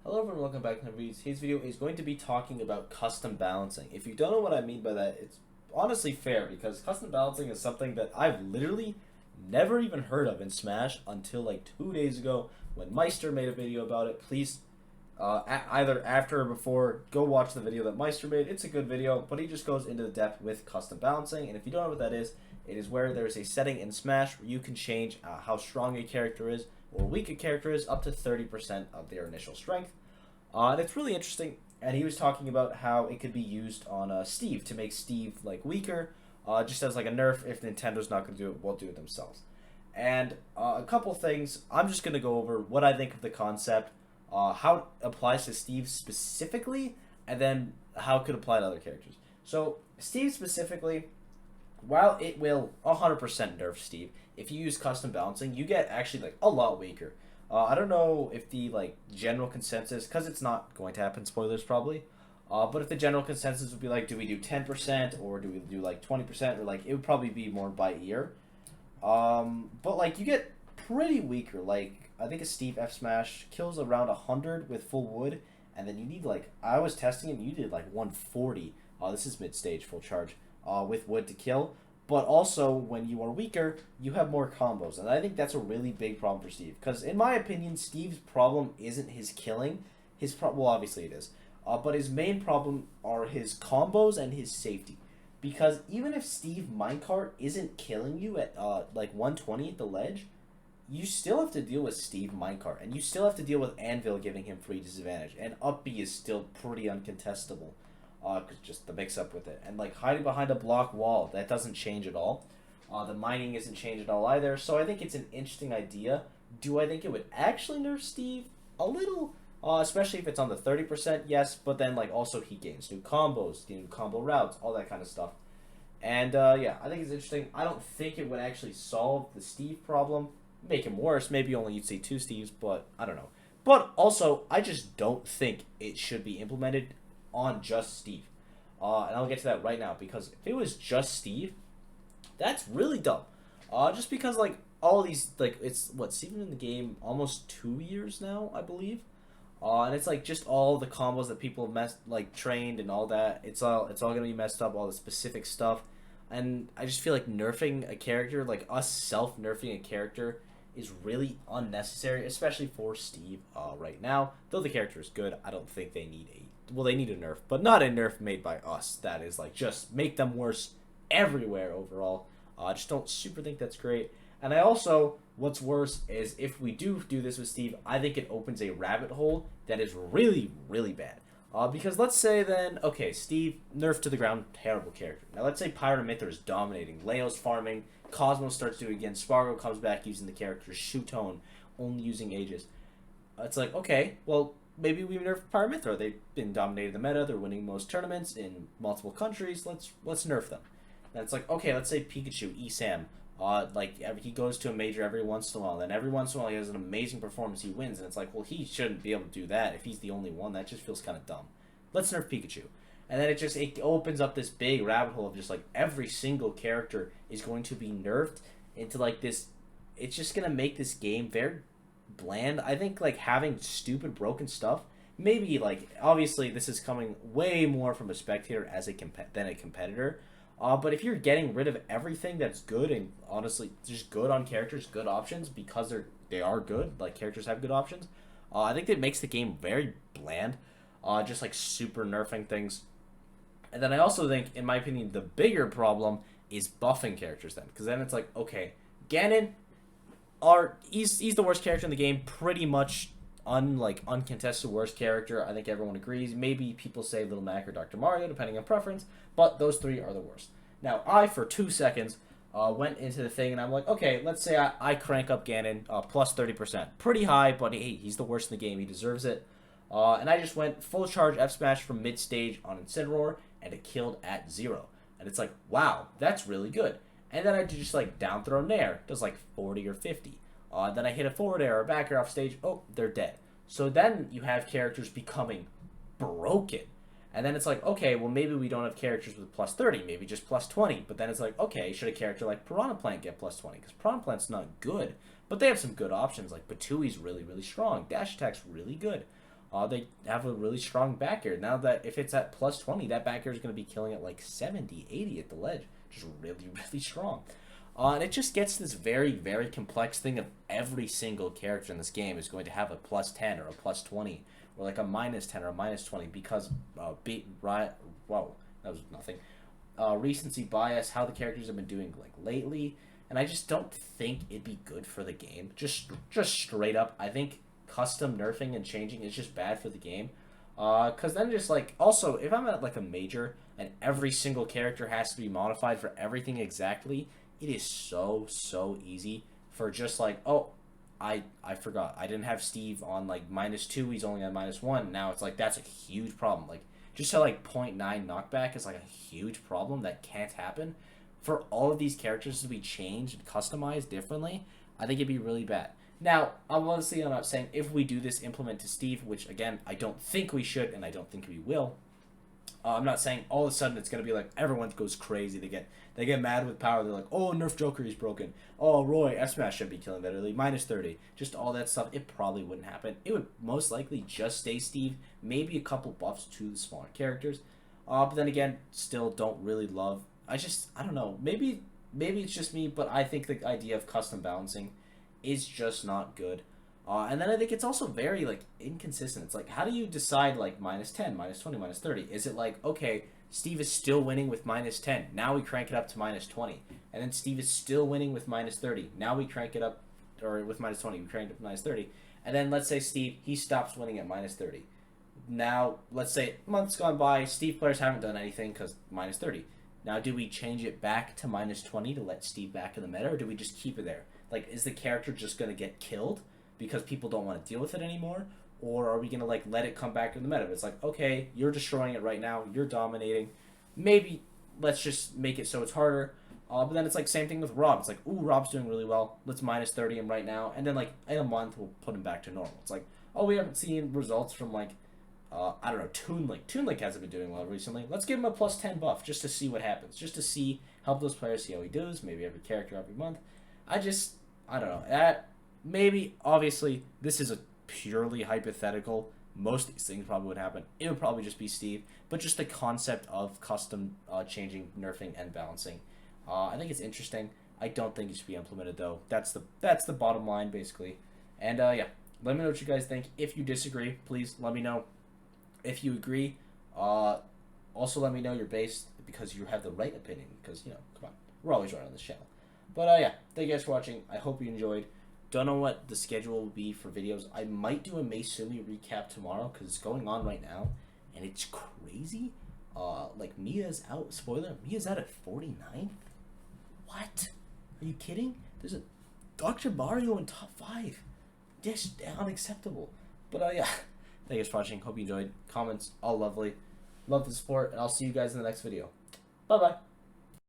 Hello everyone, welcome back to another video. Today's video is going to be talking about custom balancing. If you don't know what I mean by that, it's honestly fair because custom balancing is something that I've literally never even heard of in Smash until like 2 days ago when Meister made a video about it. Please, either after or before, go watch the video that Meister made. It's a good video, but he just goes into the depth with custom balancing. And if you don't know what that is, it is where there's a setting in Smash where you can change how strong a character is or weak a character is up to 30% of their initial strength. And it's really interesting, and he was talking about how it could be used on Steve to make Steve like weaker, just as like a nerf. If Nintendo's not going to do it, we'll do it themselves. And a couple things, I'm just going to go over what I think of the concept, how it applies to Steve specifically, and then how it could apply to other characters. So Steve specifically, while it will 100% nerf Steve, if you use custom balancing, you get actually like a lot weaker. I don't know if the like general consensus, because it's not going to happen, spoilers probably, but if the general consensus would be like, do we do 10% or do we do like 20%, or like it would probably be more by ear. But like you get pretty weaker. Like I think a Steve F Smash kills around 100 with full wood, and then you need like, I was testing it and you did like 140. This is mid stage full charge with wood to kill. But also, when you are weaker, you have more combos. And I think that's a really big problem for Steve. Because in my opinion, Steve's problem isn't his killing. Well, obviously it is. But his main problem are his combos and his safety. Because even if Steve Minecart isn't killing you at like 120 at the ledge, you still have to deal with Steve Minecart. And you still have to deal with Anvil giving him free disadvantage. And up B is still pretty uncontestable. Just the mix-up with it. And, like, hiding behind a block wall, that doesn't change at all. The mining isn't changed at all either. So I think it's an interesting idea. Do I think it would actually nerf Steve? A little. Especially if it's on the 30%, yes. But then, like, also he gains new combos, new combo routes, all that kind of stuff. And, yeah, I think it's interesting. I don't think it would actually solve the Steve problem. Make him worse. Maybe only you'd see 2 Steves, but I don't know. But also, I just don't think it should be implemented on just Steve. And I'll get to that right now, because if it was just Steve, that's really dumb. Just because, like, all these, like, it's, what, Steve's been in the game almost 2 years now, I believe? And it's, like, just all the combos that people trained and all that, it's all gonna be messed up, all the specific stuff. And I just feel like nerfing a character, like, us self-nerfing a character is really unnecessary, especially for Steve right now. Though the character is good, I don't think they need they need a nerf, but not a nerf made by us. That is like just make them worse everywhere overall. I just don't super think that's great. And I also, what's worse is if we do this with Steve, I think it opens a rabbit hole that is really, really bad. Because let's say then, okay, Steve, nerf to the ground, terrible character. Now let's say Pyramithra is dominating, Leo's farming, Cosmo starts doing it again, Spargo comes back using the character, Shootone, only using Aegis. It's like, okay, well, maybe we nerf Pyramithra. They've been dominating the meta. They're winning most tournaments in multiple countries. Let's nerf them. And it's like, okay, let's say Pikachu, ESAM. He goes to a major every once in a while. Then every once in a while he has an amazing performance. He wins. And it's like, well, he shouldn't be able to do that if he's the only one. That just feels kind of dumb. Let's nerf Pikachu. And then it opens up this big rabbit hole of just like every single character is going to be nerfed into like this. It's just going to make this game very bland. I think like having stupid broken stuff, maybe like obviously this is coming way more from a spectator as than a competitor, but if you're getting rid of everything that's good and honestly just good on characters, good options, because they are good, like characters have good options, I think that makes the game very bland, just like super nerfing things. And then I also think, in my opinion, the bigger problem is buffing characters then, because then it's like, okay, Ganon, he's the worst character in the game, pretty much uncontested worst character. I think everyone agrees. Maybe people say Little Mac or Dr. Mario, depending on preference, but those 3 are the worst. Now, I, for 2 seconds, went into the thing, and I'm like, okay, let's say I crank up Ganon plus 30%. Pretty high, but hey, he's the worst in the game. He deserves it. And I just went full charge F Smash from mid-stage on Incineroar, and it killed at 0. And it's like, wow, that's really good. And then I do just like down throw Nair, does like 40 or 50. Then I hit a forward air or back air off stage, oh, they're dead. So then you have characters becoming broken. And then it's like, okay, well maybe we don't have characters with plus 30, maybe just plus 20. But then it's like, okay, should a character like Piranha Plant get plus 20? Because Piranha Plant's not good, but they have some good options. Like Batui's really, really strong. Dash Attack's really good. they have a really strong back air. Now that if it's at plus 20, that back air is going to be killing at like 70, 80 at the ledge. Just really, really strong. And it just gets this very, very complex thing of every single character in this game is going to have a plus 10 or a plus 20 or like a minus 10 or a minus 20 because, whoa, that was nothing. Recency bias, how the characters have been doing like lately. And I just don't think it'd be good for the game. Just straight up, I think custom nerfing and changing is just bad for the game. Because then just like, also, if I'm at like a major and every single character has to be modified for everything exactly, it is so easy for just like, oh, I forgot. I didn't have Steve on like -2. He's only on -1. Now it's like, that's a huge problem. Like, just to like 0.9 knockback is like a huge problem that can't happen. For all of these characters to be changed and customized differently, I think it'd be really bad. Now, honestly, I'm not saying if we do this implement to Steve, which again, I don't think we should, and I don't think we will. I'm not saying all of a sudden it's gonna be like everyone goes crazy. They get mad with power. They're like, oh, nerf Joker, he's broken. Oh, Roy, F Smash should be killing that early. -30. Just all that stuff. It probably wouldn't happen. It would most likely just stay Steve. Maybe a couple buffs to the smaller characters. But then again, still don't really love. I don't know. Maybe it's just me, but I think the idea of custom balancing is just not good. And then I think it's also very like inconsistent. It's like, how do you decide like -10, -20, -30? Is it like, okay, Steve is still winning with -10. Now we crank it up to -20. And then Steve is still winning with -30. Now we crank it up, or with -20, we crank it up to -30. And then let's say Steve, he stops winning at -30. Now, let's say months gone by, Steve players haven't done anything because -30. Now, do we change it back to -20 to let Steve back in the meta, or do we just keep it there? Like, is the character just going to get killed because people don't want to deal with it anymore? Or are we going to, like, let it come back in the meta? It's like, okay, you're destroying it right now. You're dominating. Maybe let's just make it so it's harder. But then it's like same thing with Rob. It's like, ooh, Rob's doing really well. Let's -30 him right now. And then, like, in a month, we'll put him back to normal. It's like, oh, we haven't seen results from, like, I don't know, Toon Link. Toon Link hasn't been doing well recently. Let's give him a +10 buff just to see what happens. Just to see, help those players see how he does. Maybe every character every month. I don't know. Maybe, obviously, this is a purely hypothetical. Most of these things probably would happen. It would probably just be Steve. But just the concept of custom changing, nerfing, and balancing. I think it's interesting. I don't think it should be implemented, though. That's the bottom line, basically. And, yeah. Let me know what you guys think. If you disagree, please let me know. If you agree, also let me know you're based because you have the right opinion. Because, you know, come on. We're always right on this channel. But, yeah. Thank you guys for watching. I hope you enjoyed. Don't know what the schedule will be for videos. I might do a Maisumi recap tomorrow because it's going on right now. And it's crazy. Like, Mia's out. Spoiler, Mia's out at 49th? What? Are you kidding? There's a Dr. Mario in top 5. Just unacceptable. But, yeah. Thank you guys for watching. Hope you enjoyed. Comments, all lovely. Love the support, and I'll see you guys in the next video. Bye-bye.